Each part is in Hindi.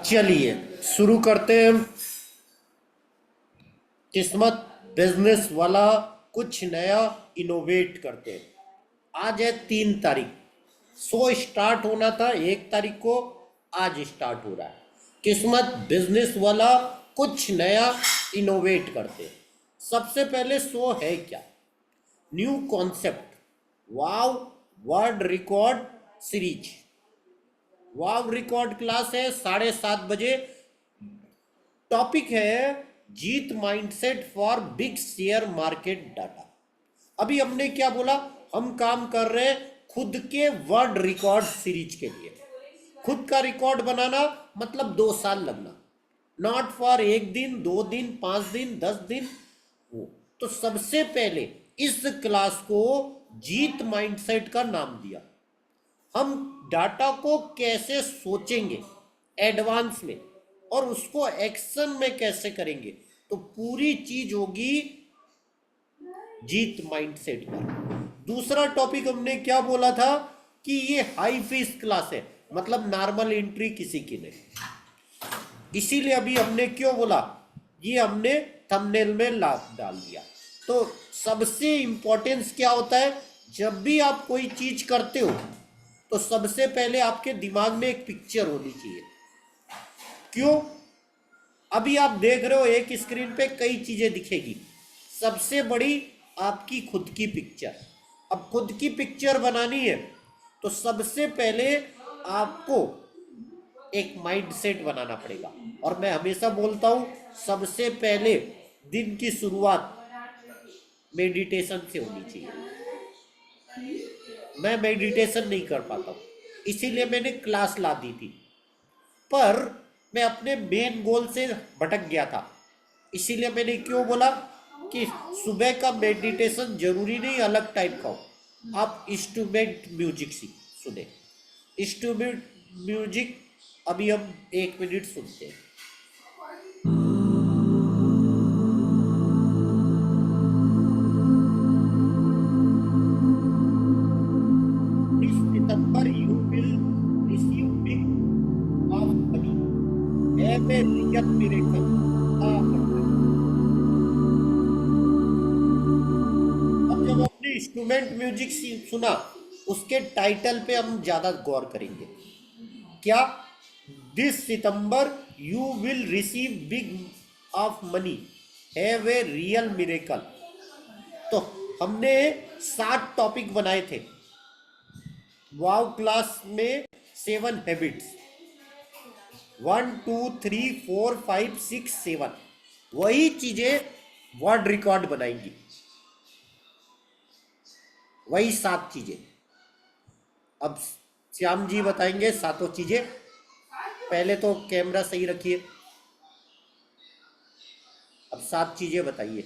चलिए शुरू करते हैं। किस्मत बिजनेस वाला कुछ नया इनोवेट करते हैं। आज है 3 तारीख। शो स्टार्ट होना था 1 तारीख को, आज स्टार्ट हो रहा है। किस्मत बिजनेस वाला कुछ नया इनोवेट करते हैं। सबसे पहले शो है क्या? New concept, wow world record series. Wow record class है 7:30 बजे। टॉपिक है जीत mindset for big share market data. अभी हमने क्या बोला? हम काम कर रहे हैं खुद के वर्ल्ड रिकॉर्ड सीरीज के लिए। खुद का रिकॉर्ड बनाना मतलब 2 साल लगना, नॉट फॉर 1 दिन 2 दिन 5 दिन 10 दिन। वो तो सबसे पहले इस क्लास को जीत माइंडसेट का नाम दिया। हम डाटा को कैसे सोचेंगे एडवांस में और उसको एक्शन में कैसे करेंगे, तो पूरी चीज होगी जीत माइंडसेट पर। दूसरा टॉपिक हमने क्या बोला था कि ये हाई फीस क्लास है, मतलब नॉर्मल एंट्री किसी की नहीं। इसीलिए अभी हमने क्यों बोला, ये हमने थंबनेल में डाल दिया। तो सबसे इंपॉर्टेंस क्या होता है, जब भी आप कोई चीज करते हो तो सबसे पहले आपके दिमाग में एक पिक्चर होनी चाहिए। क्यों? अभी आप देख रहे हो एक स्क्रीन पे कई चीजें दिखेगी, सबसे बड़ी आपकी खुद की पिक्चर। अब खुद की पिक्चर बनानी है तो सबसे पहले आपको एक माइंडसेट बनाना पड़ेगा। और मैं हमेशा बोलता हूं सबसे पहले दिन की शुरुआत मेडिटेशन से होनी चाहिए। मैं मेडिटेशन नहीं कर पाता हूं, इसीलिए मैंने क्लास ला दी थी, पर मैं अपने मेन गोल से भटक गया था। इसीलिए मैंने क्यों बोला कि सुबह का मेडिटेशन जरूरी नहीं अलग टाइप का हो। आप इंस्ट्रूमेंट म्यूजिक सुने, इंस्ट्रूमेंट म्यूजिक। अभी हम 1 मिनट सुनते हैं। 30 सितंबर you will receive big of money, have a real miracle. अब जब हमने इंस्ट्रूमेंट म्यूजिक सुना, उसके टाइटल पे हम ज्यादा गौर करेंगे। क्या? This September you will receive big of money, have a real miracle. तो हमने 7 टॉपिक बनाए थे वाव क्लास में। 7 हैबिट्स, 1 2 3 4 5 6 7, वही चीजें वर्ल्ड रिकॉर्ड बनाएंगी, वही 7 चीजें। अब श्याम जी बताएंगे 7 चीजें। पहले तो कैमरा सही रखिए। अब 7 चीजें बताइए।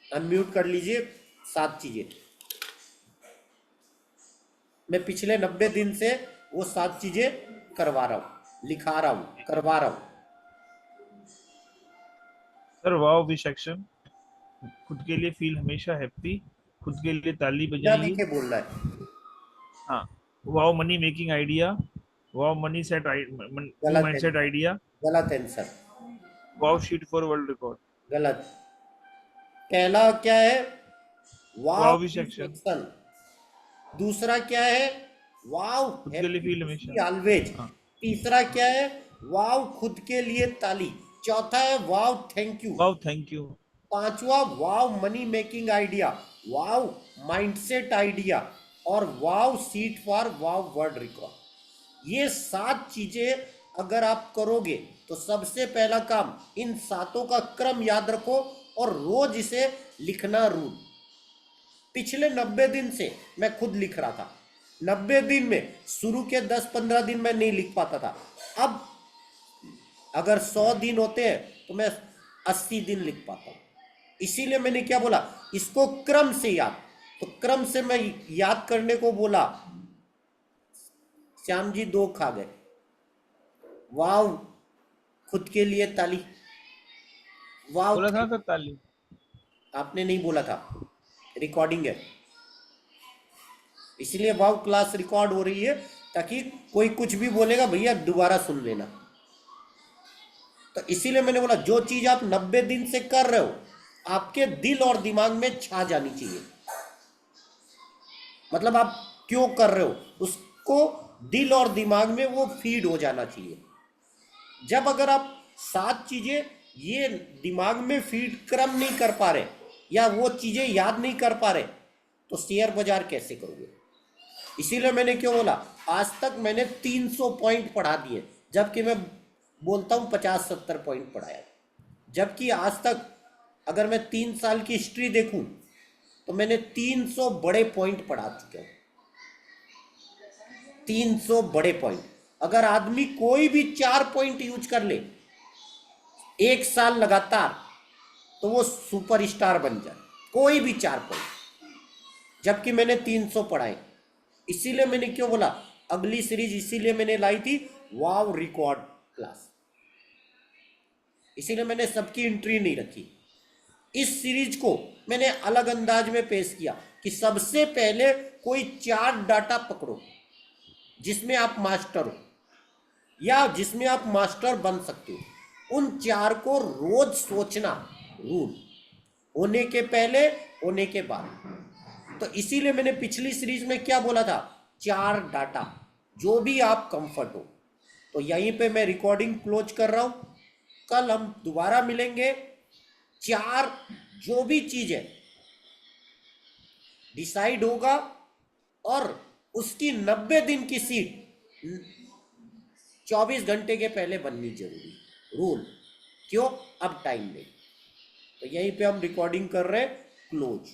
अनम्यूट कर लीजिए। 7 चीजें मैं पिछले 90 दिन से वो 7 चीजें करवा रहा हूं, लिखा रहा हूं, करवा रहा हूं। सर वाव विश एक्शन, खुद के लिए फील हमेशा हैप्पी, खुद के लिए ताली क्या बजाइए। देखे बोलना है? हाँ, वाव मनी मेकिंग आइडिया, वाव मनी सेट न्यू गलत है, माइंडसेट आइडिया, गलत answer. Wow sheet for world record. गलत। पहला क्या है? वाव वाव विश एक्शन, सेक्शन। दूसरा क्या है? वाव खुद के लिए हैप्पी फील टू सी हमेशा। ऑलवेज। हाँ, तीसरा क्या है? वाव खुद के लिए ताली। चौथा है wow thank you. Wow thank you. पांचवा wow money making idea, wow mindset idea, और wow seat for wow world record. ये 7 चीजें अगर आप करोगे तो सबसे पहला काम, इन 7 का क्रम याद रखो और रोज इसे लिखना रूल। पिछले 90 दिन से मैं खुद लिख रहा था। 90 दिन में शुरू के 10-15 दिन में नहीं लिख पाता था। अब अगर 100 दिन होते हैं तो मैं 80 दिन लिख पाता हूं। इसीलिए मैंने क्या बोला, इसको क्रम से याद। तो क्रम से मैं याद करने को बोला। श्याम जी 2 खा गए। वाव खुद के लिए ताली, वाव बोला था ना सर ताली। आपने नहीं बोला था, रिकॉर्डिंग है। इसलिए वाव क्लास रिकॉर्ड हो रही है, ताकि कोई कुछ भी बोलेगा भैया दोबारा सुन लेना। तो इसीलिए मैंने बोला जो चीज आप 90 दिन से कर रहे हो आपके दिल और दिमाग में छा जानी चाहिए। मतलब आप क्यों कर रहे हो उसको दिल और दिमाग में वो फीड हो जाना चाहिए। जब अगर आप 7 चीजें ये दिमाग में फीड क्रम नहीं कर पा रहे या वो चीजें याद नहीं कर पा रहे तो शेयर बाजार कैसे करोगे। इसीलिए मैंने क्यों बोला आज तक मैंने 300 पॉइंट पढ़ा दिए, जबकि मैं बोलता हूं 50-70 पॉइंट पढ़ाया। जबकि आज तक अगर मैं 3 साल की हिस्ट्री देखूं तो मैंने 300 बड़े पॉइंट पढ़ा चुके हूं। 300 बड़े पॉइंट। अगर आदमी कोई भी 4 पॉइंट यूज कर ले 1 साल लगातार तो वो सुपरस्टार बन जाए, कोई भी 4 पॉइंट। जबकि मैंने 300 पढ़ाए। इसीलिए मैंने क्यों बोला अगली सीरीज इसीलिए मैंने लाई थी वाव रिकॉर्ड क्लास। इसीलिए मैंने सबकी एंट्री नहीं रखी। इस सीरीज को मैंने अलग अंदाज में पेश किया कि सबसे पहले कोई 4 डाटा पकड़ो जिसमें आप मास्टर हो या जिसमें आप मास्टर बन सकते हो। उन 4 को रोज सोचना, रूल होने के पहले होने के बाद। तो इसीलिए मैंने पिछली सीरीज में क्या बोला था 4 डाटा जो भी आप कंफर्ट हो। तो यहीं पे मैं रिकॉर्डिंग क्लोज कर रहा हूं। कल हम दोबारा मिलेंगे। 4 जो भी चीज है डिसाइड होगा और उसकी 90 दिन की सीट 24 घंटे के पहले बननी जरूरी रूल। क्यों अब टाइम नहीं। तो यहीं पे हम रिकॉर्डिंग कर रहे हैं क्लोज।